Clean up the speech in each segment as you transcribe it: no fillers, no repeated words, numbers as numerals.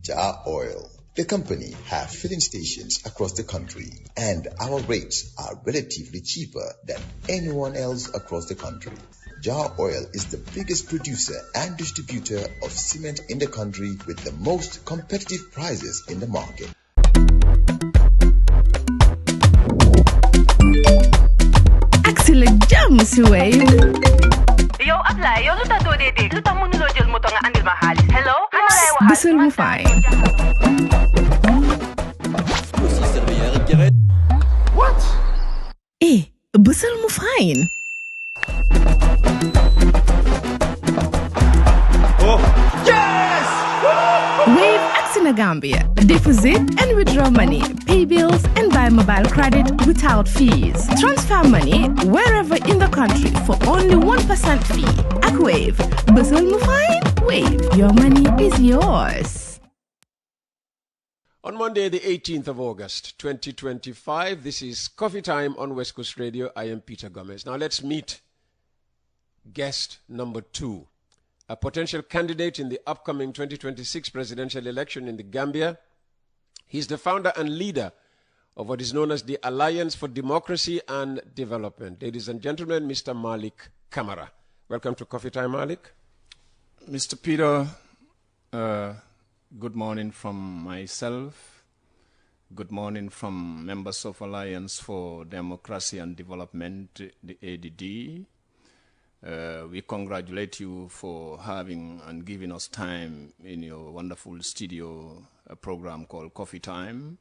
Jar Oil. The company have filling stations across the country, and our rates are relatively cheaper than anyone else across the country. Jar Oil is the biggest producer and distributor of cement in the country with the most competitive prices in the market. Axel jam si Wave. Yo, Abla, yo luta do dede. Luta mo nulo jël moto nga andil ma xaalis. Hello? Ano lay waxal? Bësal mu fine. What? Bësal mu fine. Oh, yes! Wave Axina Gambia. Deposit and withdraw money, pay bills and buy mobile credit without fees. Transfer money wherever in the country for only 1% fee. Ak Wave. Bësal mu fine. Wave. Your money is yours. On Monday, the 18th of August, 2025, this is Coffee Time on West Coast Radio. I am Peter Gomez. Now let's meet guest number 2, a potential candidate in the upcoming 2026 presidential election in the Gambia. He's the founder and leader of what is known as the Alliance for Democracy and Development. Ladies and gentlemen, Mr. Malik Kamara. Welcome to Coffee Time, Malik. Mr. Peter, good morning from myself. Good morning from members of Alliance for Democracy and Development, the ADD. We congratulate you for having and giving us time in your wonderful studio program called Coffee Time,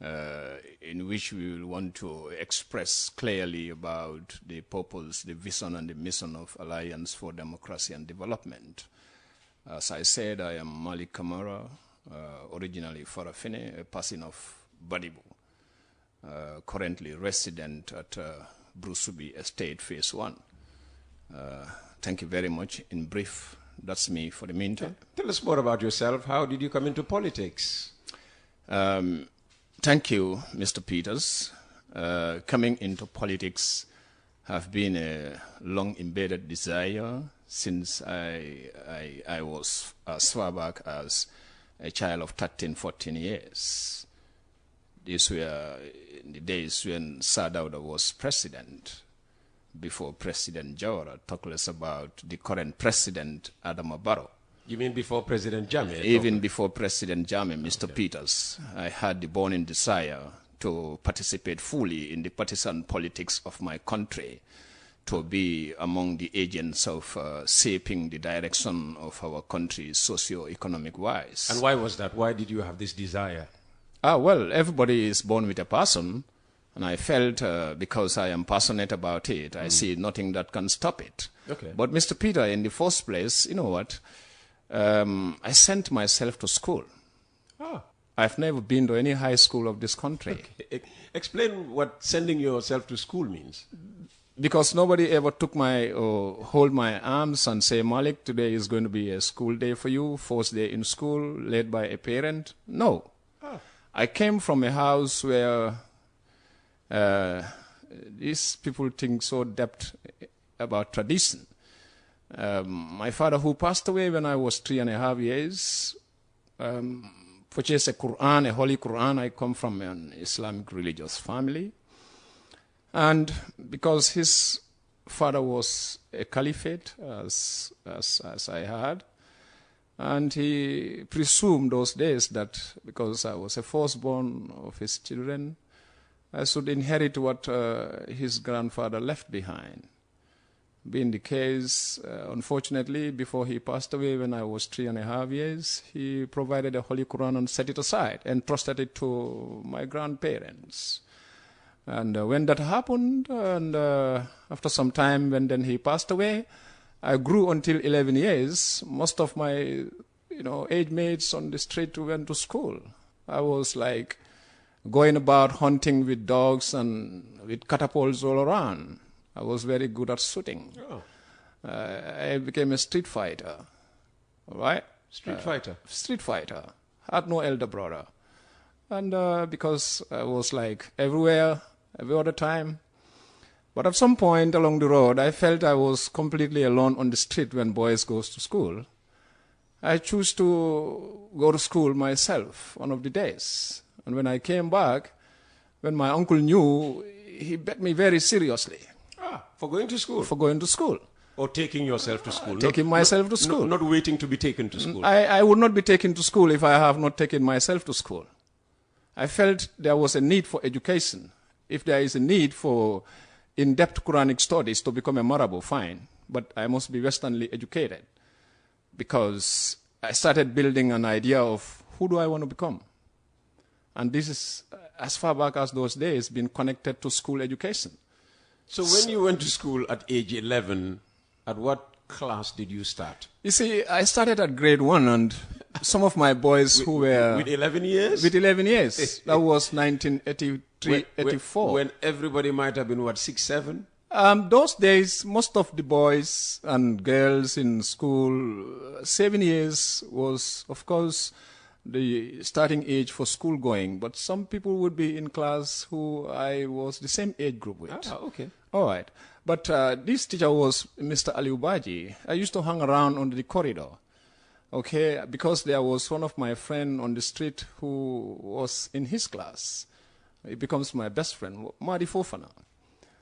in which we will want to express clearly about the purpose, the vision, and the mission of Alliance for Democracy and Development. As I said, I am Malik Kamara, originally Farafene, a person of Badibu, currently resident at Brusubi Estate, Phase 1. Thank you very much. In brief, that's me for the meantime. Tell us more about yourself. How did you come into politics? Thank you, Mr. Peters. Coming into politics have been a long embedded desire since I was as far back as a child of 13, 14 years. These were the days when Sadauda was president, before President Jawara. Talk less about the current president, Adama Barrow. You mean before President Jammeh? Even before President Jammeh, Mr. Peters, I had the burning desire to participate fully in the partisan politics of my country, to be among the agents of shaping the direction of our country socio-economic wise. And why was that? Why did you have this desire? Well, everybody is born with a passion, and I felt because I am passionate about it, I see nothing that can stop it. Okay. But Mr. Peter, in the first place, you know what? I sent myself to school. I've never been to any high school of this country. Okay. Explain what sending yourself to school means. Because nobody ever took hold my arms and say, Malik, today is going to be a school day for you, first day in school, led by a parent. No. I came from a house where these people think so depth about tradition. My father, who passed away when I was 3.5 years, purchased a Quran, a Holy Quran. I come from an Islamic religious family. And because his father was a caliphate, as I heard, and he presumed those days that because I was a firstborn of his children, I should inherit what his grandfather left behind. Being the case, unfortunately, before he passed away when I was 3.5 years, he provided a Holy Quran and set it aside and trusted it to my grandparents. And when that happened, and after some time, when then he passed away, I grew until 11 years. Most of my, age mates on the street went to school. I was like going about hunting with dogs and with catapults all around. I was very good at shooting. I became a street fighter. All right? Street fighter? Street fighter. Had no elder brother. And because I was like everywhere, every other time. But at some point along the road, I felt I was completely alone on the street when boys goes to school. I chose to go to school myself one of the days. And when I came back, when my uncle knew, he begged me very seriously. For going to school? For going to school. Or taking yourself to school? Taking myself to school. Not waiting to be taken to school. I would not be taken to school if I have not taken myself to school. I felt there was a need for education. If there is a need for in-depth Quranic studies to become a Marabu, fine. But I must be Westernly educated. Because I started building an idea of who do I want to become. And this is, as far back as those days, been connected to school education. So when you went to school at age 11, at what class did you start? You see, I started at grade 1, and some of my boys who were... With 11 years? With 11 years. That was 1983, 84. When everybody might have been, what, 6, 7? Those days, most of the boys and girls in school, 7 years was, of course, the starting age for school going. But some people would be in class who I was the same age group with. Okay. All right. But this teacher was Mr. Aliubaji. I used to hang around on the corridor, okay, because there was one of my friends on the street who was in his class. He becomes my best friend, Mahdi Fofana.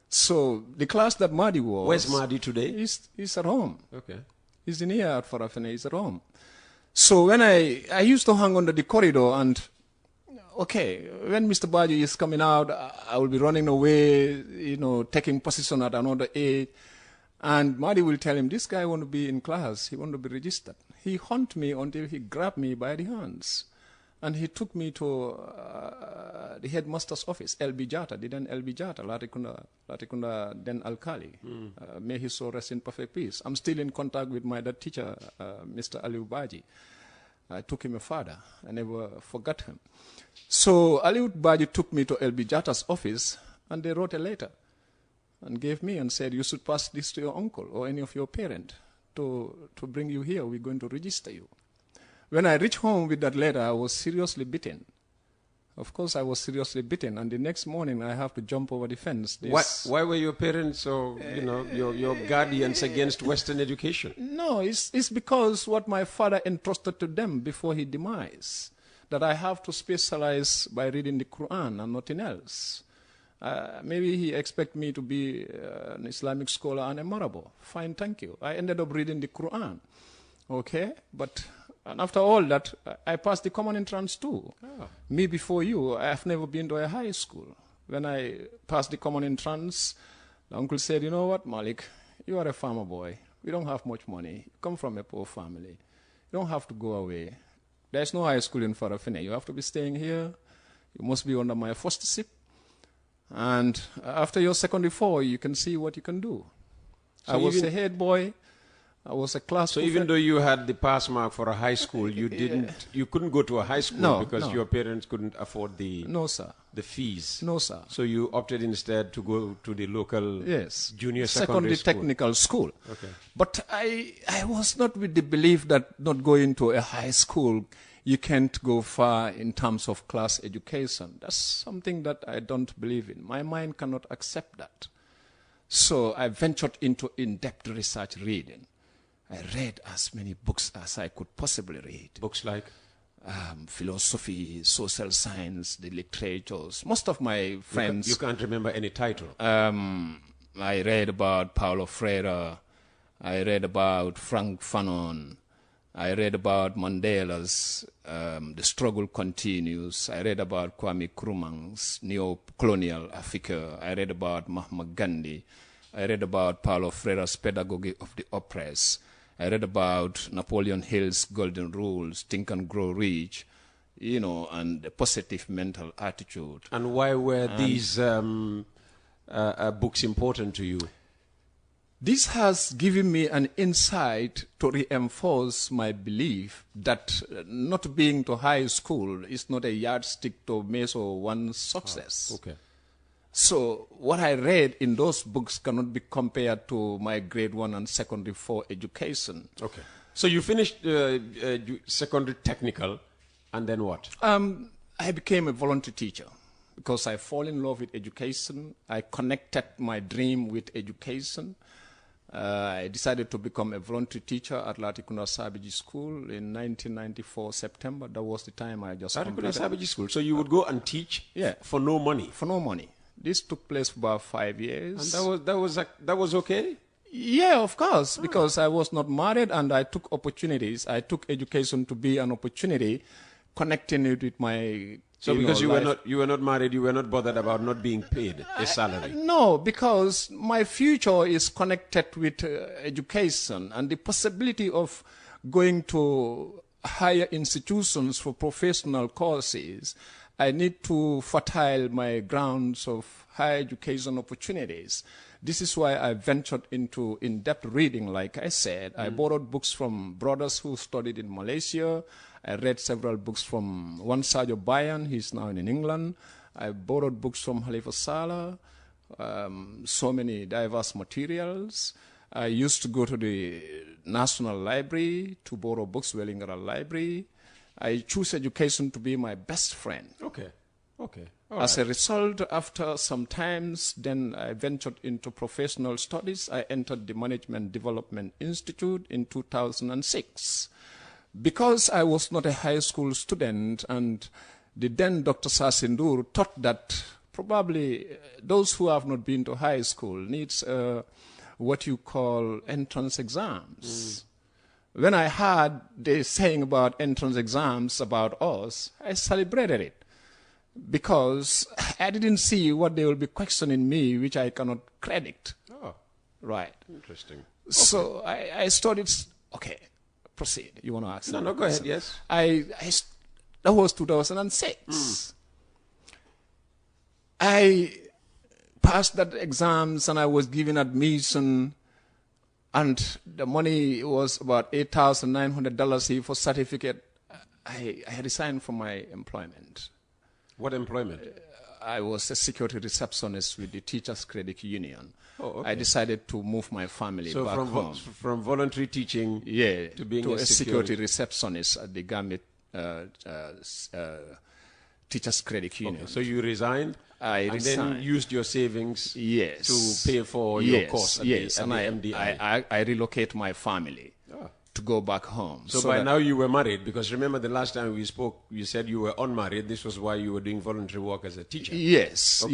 So the class that Mahdi was... Where's Mahdi today? He's at home. Okay. He's in here at Farafene. He's at home. So when I used to hang under the corridor and... Okay, when Mr. Baji is coming out, I will be running away, taking position at another age. And Mahdi will tell him, this guy want to be in class. He want to be registered. He hunt me until he grabbed me by the hands. And he took me to the headmaster's office, LB Jata, then LB Jata, Latikunda then Alkali. May his soul rest in perfect peace. I'm still in contact with my dad teacher, Mr. Aliu Baji. I took him a father. I never forgot him. So Aliu Baji took me to LB Jata's office, and they wrote a letter and gave me and said, you should pass this to your uncle or any of your parents to bring you here. We're going to register you. When I reached home with that letter, I was seriously beaten. Of course, I was seriously beaten, and the next morning I have to jump over the fence. Why were your parents or your guardians against Western education? No, it's because what my father entrusted to them before his demise, that I have to specialize by reading the Quran and nothing else. Maybe he expect me to be an Islamic scholar and a Marabo. Fine, thank you. I ended up reading the Quran, okay, and after all that, I passed the common entrance too. Oh. Me before you, I have never been to a high school. When I passed the common entrance, the uncle said, you know what, Malik, you are a farmer boy. We don't have much money. You come from a poor family. You don't have to go away. There's no high school in Farafene. You have to be staying here. You must be under my fostership. And after your secondary 4, you can see what you can do. So I was a head boy. I was a class. So even though you had the pass mark for a high school, you couldn't go to a high school because your parents couldn't afford the fees. No, sir. So you opted instead to go to the local junior secondary school. Technical school. Okay. But I was not with the belief that not going to a high school, you can't go far in terms of class education. That's something that I don't believe in. My mind cannot accept that. So I ventured into in-depth research reading. I read as many books as I could possibly read. Books like? Philosophy, social science, the literatures. Most of my friends... You can't remember any title? I read about Paulo Freire. I read about Frank Fanon. I read about Mandela's The Struggle Continues. I read about Kwame Nkrumah's Neo-Colonial Africa. I read about Mahatma Gandhi. I read about Paulo Freire's Pedagogy of the Oppressed. I read about Napoleon Hill's Golden Rules, Think and Grow Rich, and the positive mental attitude. And why were these books important to you? This has given me an insight to reinforce my belief that not being to high school is not a yardstick to measure one's success. Oh, okay. So what I read in those books cannot be compared to my grade 1 and secondary 4 education. Okay. So you finished secondary technical, and then what? I became a volunteer teacher because I fall in love with education. I connected my dream with education. I decided to become a voluntary teacher at Latikuna Sabiji School in 1994 September. That was the time I just Latikuna completed. Sabiji School. So you would go and teach for no money? For no money. This took place for about 5 years. And that was okay? Yeah, of course, because I was not married and I took opportunities. I took education to be an opportunity, connecting it with my because you were not married, you were not bothered about not being paid a salary? No, because my future is connected with education and the possibility of going to higher institutions for professional courses. I need to fertile my grounds of higher education opportunities. This is why I ventured into in-depth reading, like I said. I borrowed books from brothers who studied in Malaysia. I read several books from one Sajo Bayan, he's now in England. I borrowed books from Halifa Saleh, so many diverse materials. I used to go to the National Library to borrow books, Wellingara Library. I choose education to be my best friend. Okay. As a result, after some times, then I ventured into professional studies. I entered the Management Development Institute in 2006. Because I was not a high school student, and the then Dr. Sasindur thought that probably those who have not been to high school needs what you call entrance exams. When I heard the saying about entrance exams about us, I celebrated it because I didn't see what they will be questioning me, which I cannot credit. Oh, right. Interesting. So I studied. Okay. Proceed. You want to ask? No, go ahead. Yes. That was 2006. I passed that exams and I was given admission, and the money was about $8,900 for certificate. I resigned from my employment. What employment? I was a security receptionist with the Teachers Credit Union. Oh, okay. I decided to move my family back home. From voluntary teaching to being a security receptionist at the Gambia Teachers Credit Union. Okay. So you resigned? I resigned. Then used your savings to pay for your course at the MDI. I relocate my family to go back home. So by now you were married, because remember the last time we spoke, you said you were unmarried. This was why you were doing voluntary work as a teacher. Yes.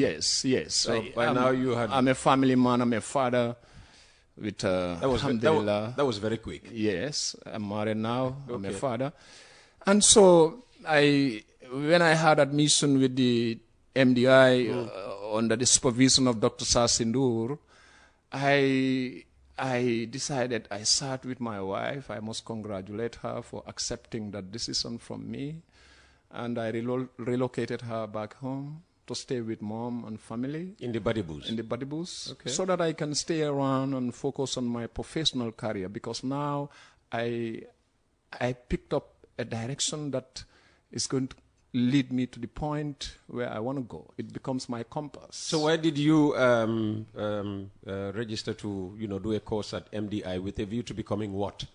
So by now you had... I'm a family man. I'm a father with alhamdulillah. That was very quick. Yes. I'm married now. Okay. I'm a father. And so when I had admission with the MDI under the supervision of Dr. Sasindur, I decided, I sat with my wife. I must congratulate her for accepting that decision from me. And I relocated her back home to stay with mom and family. In the Badibus? In the Badibus. Okay. So that I can stay around and focus on my professional career. Because now I picked up a direction that is going to lead me to the point where I want to go. It becomes my compass. So why did you register to do a course at MDI with a view to becoming what?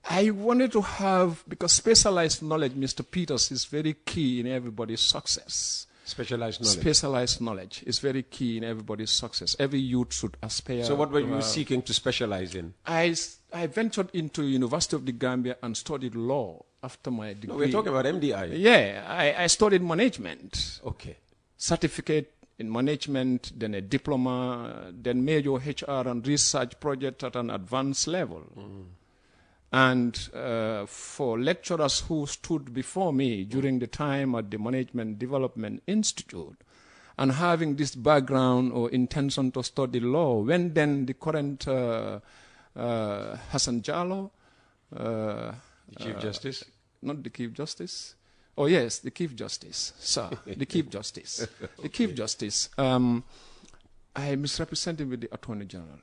I wanted to have, because specialized knowledge, Mr. Peters, is very key in everybody's success. Specialized knowledge? Specialized knowledge is very key in everybody's success. Every youth should aspire. So what were you seeking to specialize in? I ventured into University of the Gambia and studied law after my degree. No, we're talking about MDI. Yeah, I studied management. Okay. Certificate in management, then a diploma, then major HR and research project at an advanced level. And for lecturers who stood before me during the time at the Management Development Institute, and having this background or intention to study law, when then the current Hassan Jallow, the Chief Justice? Not the Chief Justice. Oh, yes, the Chief Justice, sir. The Chief Justice. Okay. The Chief Justice. I misrepresented with the Attorney General.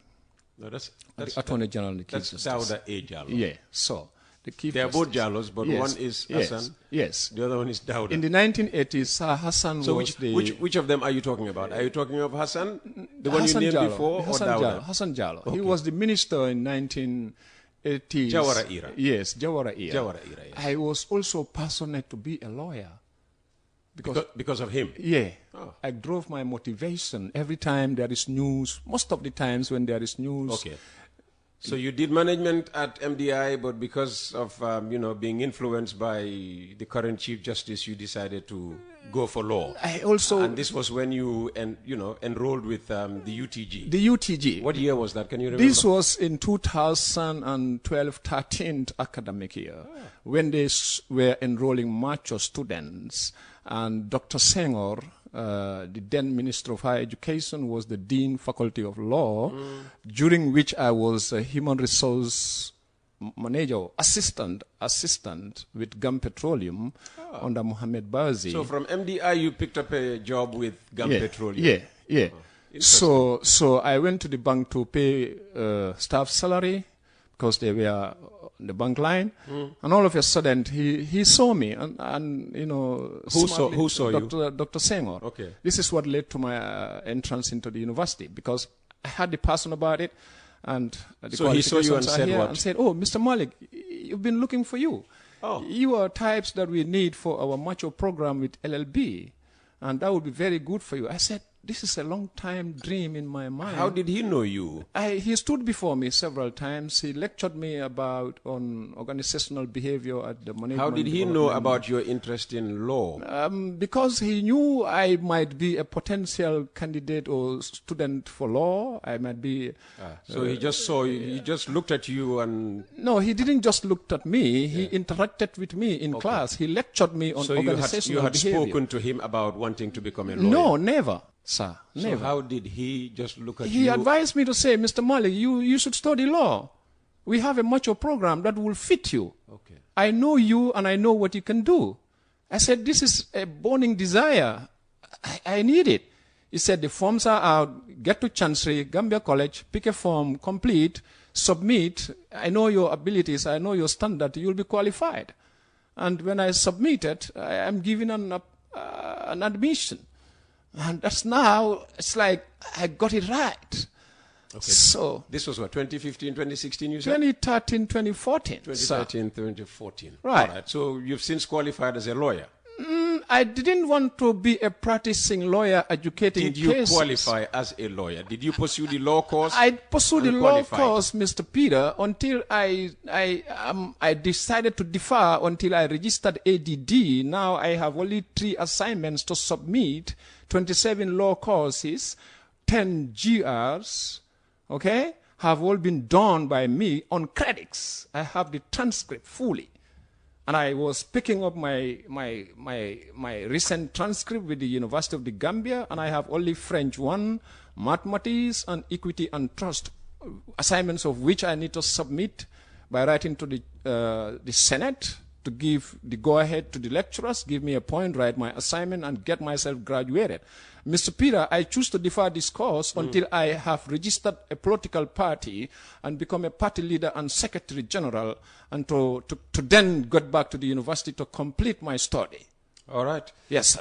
No, that's the Attorney General, the Chief Justice. That's Dawda A. Jallow. Yeah, so the Chief They are Justice. both Jallows, but one is Hassan. Yes. The other one is Dawda. In the 1980s, Sir Hassan so was which of them are you talking about? Are you talking of Hassan, the one Hassan you named Jallow, before, Hassan or Dawda? Jallow, Hassan Jallow. Okay. He was the minister in 1980s. Jawara era. Yes, Jawara era. Jawara era, yes. I was also passionate to be a lawyer. Because of him? Yeah. Oh. I drove my motivation every time there is news. Most of the times when there is news, So you did management at MDI, but because of being influenced by the current Chief Justice, you decided to go for law. And this was when you enrolled with the UTG. The UTG. What year was that? Can you remember? This was in 2012-13 academic year, when they were enrolling mature students, and Dr. Senghor, the then Minister of Higher Education, was the Dean Faculty of Law, during which I was a human resource manager, assistant with Gum Petroleum under Mohammed Bazi. So from MDI you picked up a job with Gum Petroleum. Yeah. So I went to the bank to pay staff salary because they were on the bank line, and all of a sudden he saw me and who saw you? Dr. Senghor. Okay. This is what led to my entrance into the university, because I had the passion about it, and so he saw you and said what? And said, "Oh, Mr. Malik, you've been looking for you. Oh. You are types that we need for our macho program with LLB, and that would be very good for you." I said, "This is a long-time dream in my mind." How did he know you? He stood before me several times. He lectured me on organizational behavior at the management. How did he know about your interest in law? Because he knew I might be a potential candidate or student for law. I might be. So he just saw you. He just looked at you and. No, he didn't just look at me. He interacted with me in class. He lectured me on organizational behavior. So you had spoken to him about wanting to become a lawyer? No, never. Sir, never. So how did he just look at you? He advised me to say, "Mr. Malik, you should study law. We have a mature program that will fit you. Okay. I know you and I know what you can do." I said, "This is a burning desire. I need it." He said, "The forms are out. Get to Chancery, Gambia College, pick a form, complete, submit. I know your abilities. I know your standard. You'll be qualified." And when I submitted, I am given an admission. And that's now, it's like I got it right. Okay. So this was what, 2015, 2016 you said? 2013, 2014. 2013, 2014. Right. All right. So you've since qualified as a lawyer. I didn't want to be a practicing lawyer educating cases. Did you cases. qualify as a lawyer? Did you pursue the law course? I pursued the law qualified? course, Mr. Peter, until I decided to defer until I registered ADD. Now I have only 3 assignments to submit, 27 law courses, 10 GRs, okay, have all been done by me on credits. I have the transcript fully. And I was picking up my recent transcript with the University of the Gambia, and I have only French 1, mathematics, and equity and trust, assignments of which I need to submit by writing to the Senate to give the go-ahead to the lecturers, give me a point, write my assignment, and get myself graduated. Mr. Peter, I choose to defer this course until I have registered a political party and become a party leader and secretary general, and to then get back to the university to complete my study. All right. Yes, sir.